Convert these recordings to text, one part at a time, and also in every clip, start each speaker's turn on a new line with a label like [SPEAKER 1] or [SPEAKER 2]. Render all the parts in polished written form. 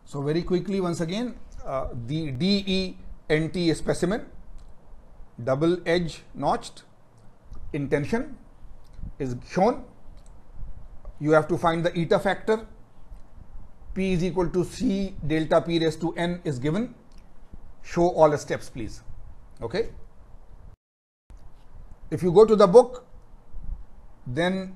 [SPEAKER 1] So very quickly once again, the DENT specimen, double edge notched in tension is shown. You have to find the eta factor. P is equal to C delta P raised to N is given. Show all the steps, please. Okay. If you go to the book, then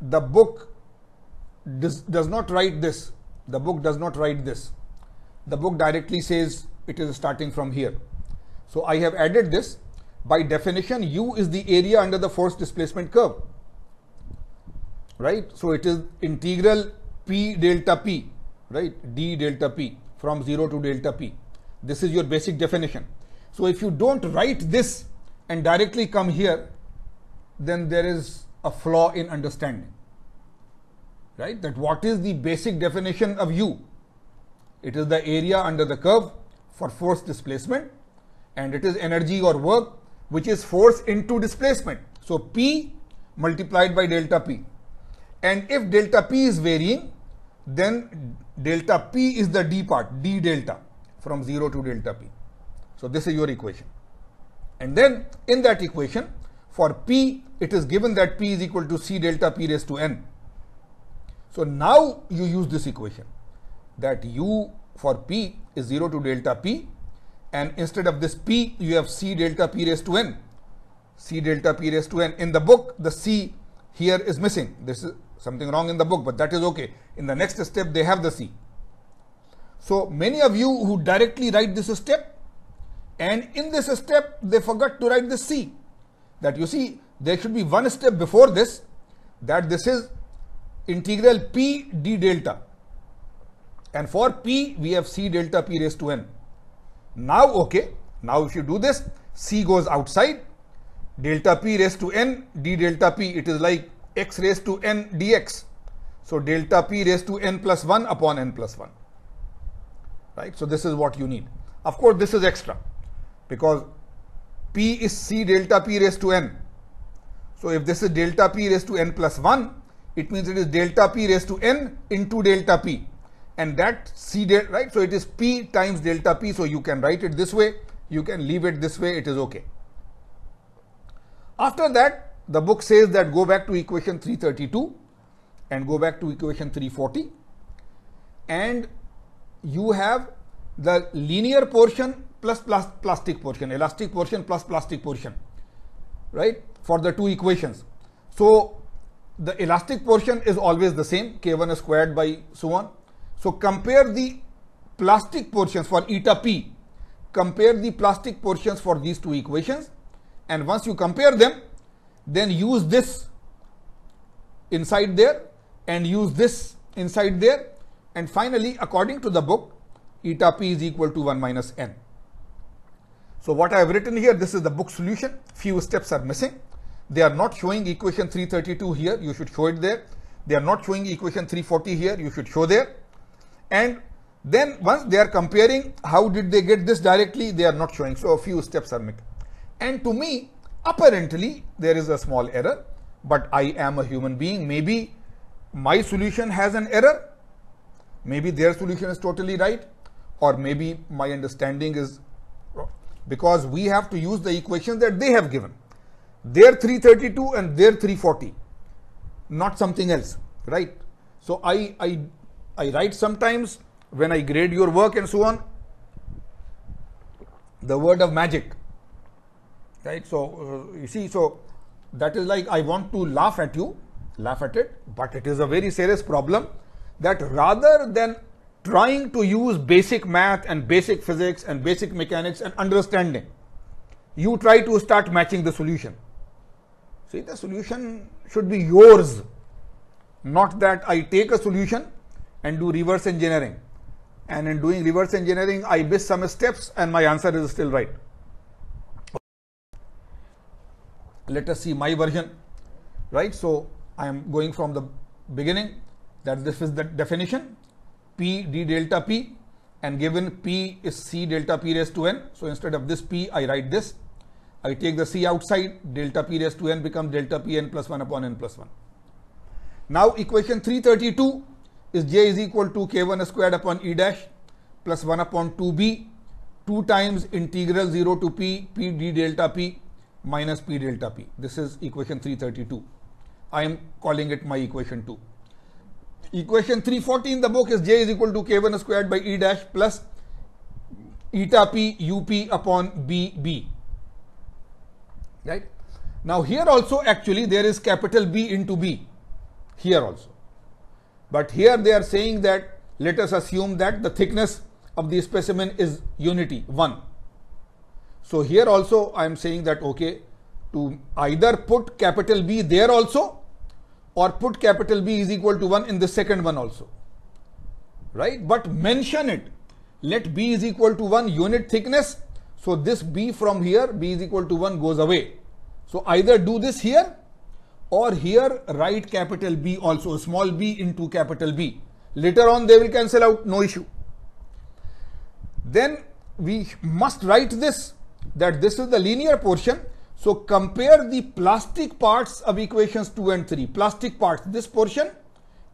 [SPEAKER 1] the book does not write this. The book does not write this. The book directly says it is starting from here. So I have added this. By definition, U is the area under the force displacement curve. Right? So it is integral P delta P, right? D delta P from 0 to delta P. This is your basic definition. So if you don't write this and directly come here, then there is a flaw in understanding. Right? That what is the basic definition of U? It is the area under the curve for force displacement, and it is energy or work which is force into displacement. So P multiplied by delta P. And if delta P is varying, then delta P is the D part, D delta from 0 to delta P. So this is your equation. And then in that equation, for P, it is given that P is equal to C delta P raised to N. So now you use this equation that U for P is 0 to delta P, and instead of this P, you have C delta P raised to N. C delta P raised to N. In the book, the C here is missing. This is something wrong in the book, but that is okay. In the next step, they have the C. So many of you who directly write this step, and in this step, they forgot to write the C. That you see, there should be one step before this, that this is integral P d delta. And for P, we have C delta P raised to N. Now, okay, now if you do this, C goes outside, delta P raised to N, d delta P, it is like x raised to N dx. So delta P raised to N plus 1 upon N plus 1. Right? So this is what you need. Of course, this is extra because P is C delta P raised to N. So if this is delta P raised to N plus 1, it means it is delta P raised to N into delta P. And that C delta, right? So it is P times delta P. So you can write it this way. You can leave it this way. It is okay. After that, the book says that go back to equation 332 and go back to equation 340. And you have the linear portion plus plastic portion, elastic portion plus plastic portion, right? For the two equations. So the elastic portion is always the same, K1 squared by so on. So compare the plastic portions for eta P. Compare the plastic portions for these two equations. And once you compare them, then use this inside there and use this inside there. And finally, according to the book, eta P is equal to 1 minus N. So what I have written here, this is the book solution. Few steps are missing. They are not showing equation 332 here. You should show it there. They are not showing equation 340 here. You should show there. And then once they are comparing, how did they get this directly? They are not showing. So a few steps are missing. And to me, apparently, there is a small error. But I am a human being. Maybe my solution has an error. Maybe their solution is totally right. Or maybe my understanding is wrong. Because we have to use the equations that they have given. Their 332 and their 340. Not something else. Right? So I write sometimes when I grade your work and so on, the word of magic. Right? So you see, so that is like I want to laugh at you, laugh at it, but it is a very serious problem that rather than trying to use basic math and basic physics and basic mechanics and understanding, you try to start matching the solution. See, the solution should be yours, not that I take a solution and do reverse engineering. And in doing reverse engineering, I miss some steps and my answer is still right. Let us see my version, right? So I am going from the beginning, that this is the definition, P d delta P, and given P is C delta P raised to N. So instead of this P, I write this. I take the C outside, delta P raised to N becomes delta P N plus 1 upon N plus 1. Now equation 332 is J is equal to K1 squared upon E dash. plus 1 upon 2b 2 times integral 0 to p p d delta p minus p delta p. This is equation 332. I am calling it my equation 2. Equation 340 in the book is j is equal to k1 squared by e dash plus eta p up upon bb. Right? Now here also actually there is capital B into B here also. But here they are saying that let us assume that the thickness of the specimen is unity 1. So here also I am saying that okay, to either put capital B there also or put capital B is equal to 1 in the second one also, right? But mention it, let B is equal to 1 unit thickness. So this B from here, B is equal to 1 goes away. So either do this here or here write capital B also, small b into capital B. Later on they will cancel out, no issue. Then we must write this, that this is the linear portion. So compare the plastic parts of equations 2 and 3. Plastic parts, this portion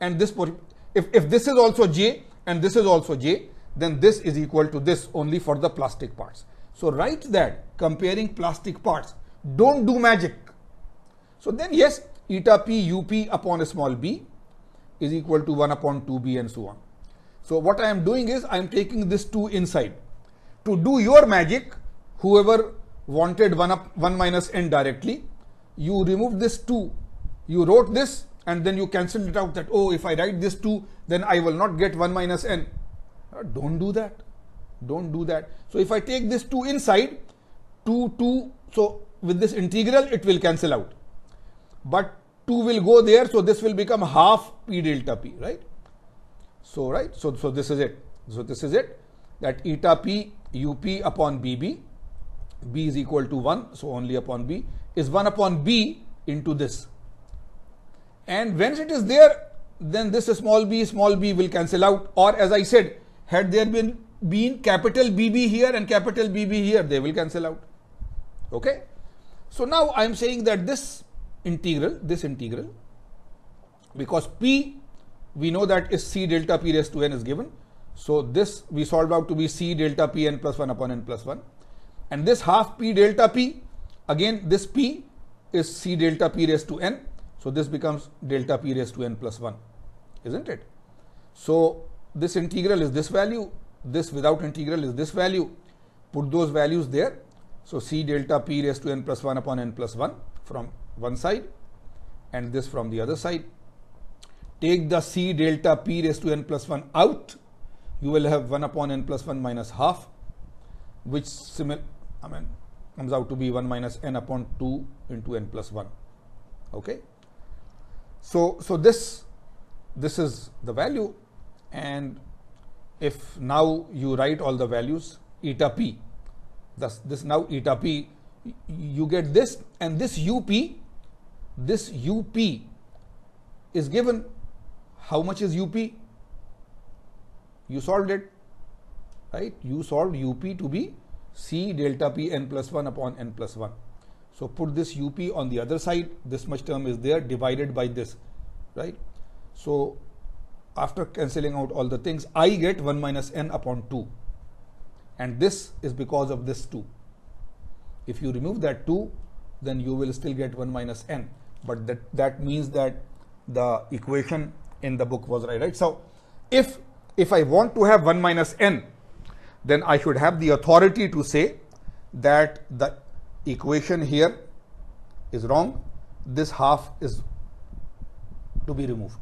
[SPEAKER 1] and this portion. If this is also J and this is also J, then this is equal to this only for the plastic parts. So write that comparing plastic parts. Don't do magic. So then yes, eta p up upon a small b is equal to 1 upon 2b and so on. So what I am doing is I am taking this 2 inside. To do your magic, whoever wanted 1 minus n directly, you remove this 2, you wrote this and then you cancelled it out that, oh, if I write this 2, then I will not get 1 minus n. Don't do that. Don't do that. So if I take this 2 inside, 2, so with this integral, it will cancel out. But 2 will go there, so this will become half p delta p, right? So, right, so this is it. So this is it, that eta p up upon bb, b is equal to 1, so only upon b, is 1 upon b into this. And when it is there, then this small b will cancel out. Or as I said, had there been capital BB here and capital BB here, they will cancel out. Okay. So now I am saying that this integral, because p we know that is c delta p raised to n is given. So this we solved out to be c delta p n plus 1 upon n plus 1. And this half p delta p, again this p is c delta p raised to n. So this becomes delta p raised to n plus 1, isn't it? So this integral is this value, this without integral is this value. Put those values there. So c delta p raised to n plus 1 upon n plus 1 from one side and this from the other side. Take the c delta p raised to n plus 1 out. You will have 1 upon n plus 1 minus half, which comes out to be 1 minus n upon 2 into n plus 1. Okay. So this is the value, and if now you write all the values, eta p, thus this now eta p, you get this, and this up is given. How much is up? You solved it, right? You solved up to be c delta p n plus 1 upon n plus 1. So put this up on the other side, this much term is there, divided by this, right? So after cancelling out all the things, I get 1 minus n upon 2, and this is because of this 2. If you remove that 2, then you will still get 1 minus n, but that means that the equation in the book was right? So if I want to have 1 minus n, then I should have the authority to say that the equation here is wrong, this half is to be removed.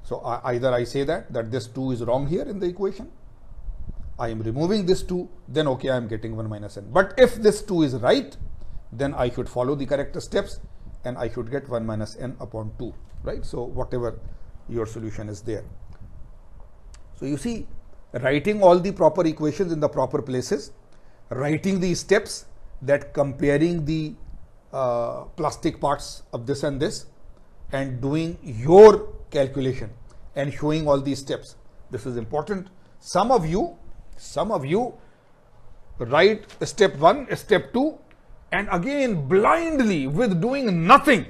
[SPEAKER 1] So either I say that this 2 is wrong here in the equation, I am removing this 2, then okay, I am getting 1 minus n. But if this 2 is right, then I should follow the correct steps and I should get 1 minus n upon 2, right? So whatever your solution is there. So you see, writing all the proper equations in the proper places, writing the steps, that comparing the plastic parts of this and this, and doing your calculation and showing all these steps. This is important. Some of you write step 1, step 2, and again blindly with doing nothing,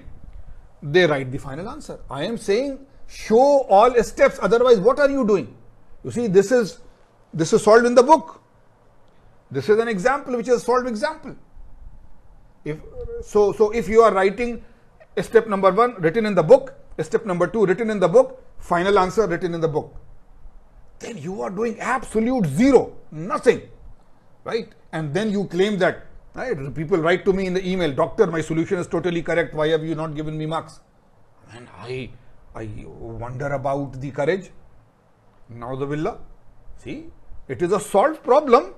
[SPEAKER 1] they write the final answer. I am saying show all steps, otherwise what are you doing? You see, this is This is solved in the book. This is an example which is a solved example. If you are writing step number 1 written in the book, step number 2 written in the book, final answer written in the book, then you are doing absolute zero, nothing, right? And then you claim that, right? People write to me in the email, doctor, my solution is totally correct. Why have you not given me marks? And I wonder about the courage. Na'udhu. See, it is a solved problem.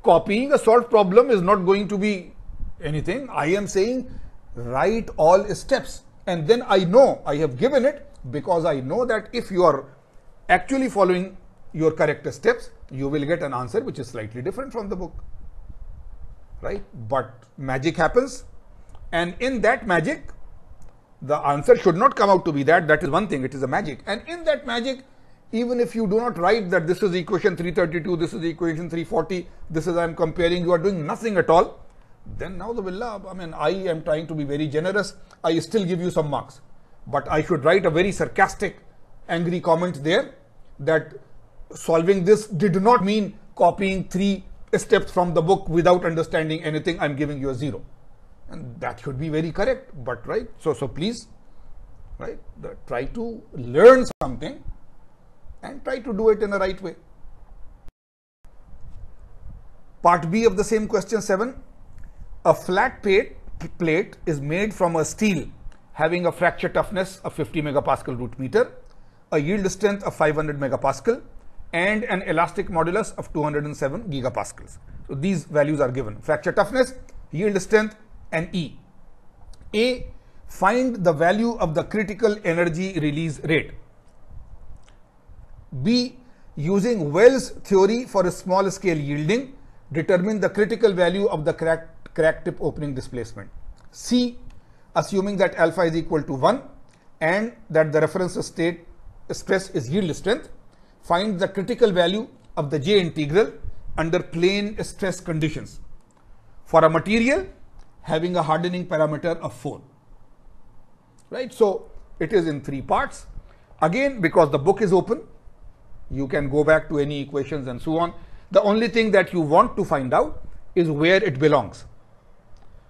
[SPEAKER 1] Copying a solved problem is not going to be anything. I am saying write all steps, and then I know I have given it because I know that if you are actually following your correct steps, you will get an answer which is slightly different from the book, right? But magic happens, and in that magic, the answer should not come out to be that. That is one thing. It is a magic, and in that magic, even if you do not write that this is equation 332, this is equation 340, this is I am comparing, you are doing nothing at all, then now the billah, I mean, I am trying to be very generous. I still give you some marks, but I should write a very sarcastic, angry comment there that solving this did not mean copying 3 steps from the book without understanding anything. I am giving you a 0, and that should be very correct. But right, so please, right, try to learn something and try to do it in the right way. Part B of the same question 7. A flat plate is made from a steel having a fracture toughness of 50 megapascal root meter, a yield strength of 500 megapascal, and an elastic modulus of 207 gigapascals. So these values are given: fracture toughness, yield strength, and E. A. Find the value of the critical energy release rate. B. Using Wells theory for a small scale yielding, determine the critical value of the crack tip opening displacement. C. Assuming that alpha is equal to 1 and that the reference state stress is yield strength, find the critical value of the J integral under plane stress conditions for a material having a hardening parameter of 4. Right? So it is in 3 parts. Again, because the book is open, you can go back to any equations and so on. The only thing that you want to find out is where it belongs.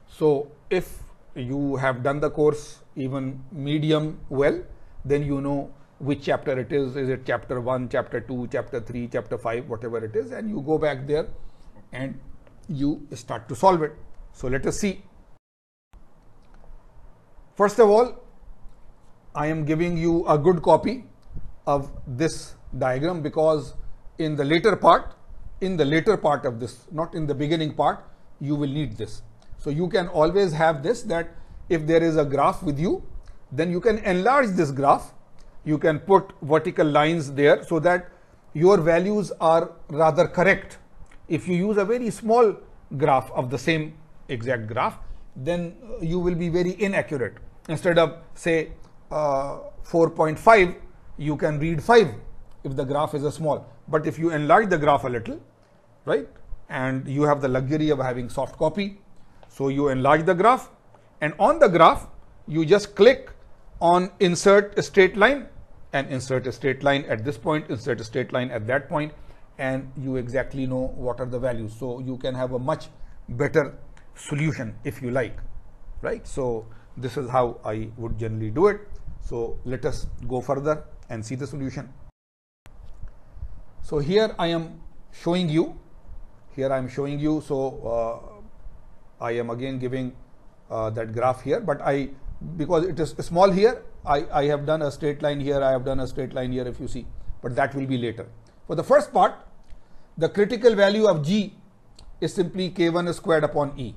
[SPEAKER 1] So if you have done the course even medium well, then you know which chapter it is. Is it chapter 1, chapter 2, chapter 3, chapter 5, whatever it is, and you go back there and you start to solve it. So let us see. First of all, I am giving you a good copy of this diagram because in the later part of this, not in the beginning part, you will need this. So you can always have this, that if there is a graph with you, then you can enlarge this graph. You can put vertical lines there so that your values are rather correct. If you use a very small graph of the same exact graph, then you will be very inaccurate. Instead of say 4.5, you can read 5 if the graph is a small. But if you enlarge the graph a little, right, and you have the luxury of having soft copy, so you enlarge the graph, and on the graph you just click on insert a straight line and insert a straight line at this point, insert a straight line at that point, and you exactly know what are the values. So you can have a much better solution if you like, right? So this is how I would generally do it. So let us go further and see the solution. So here I am showing you, so I am again giving that graph here, but because it is small here, I have done a straight line here, I have done a straight line here, if you see, but that will be later. For the first part, the critical value of G is simply K1 squared upon E.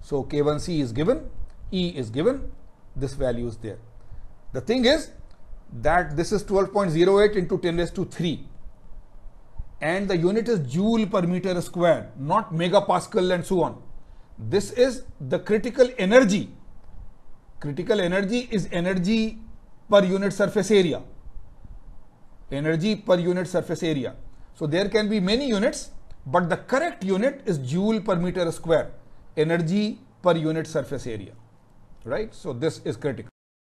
[SPEAKER 1] So K1C is given, E is given, this value is there. The thing is that this is 12.08 into 10 raised to 3 and the unit is joule per meter square, not megapascal and so on. This is the critical energy. Critical energy is energy per unit surface area. Energy per unit surface area. So there can be many units, but the correct unit is joule per meter square, energy per unit surface area, right? So this is critical.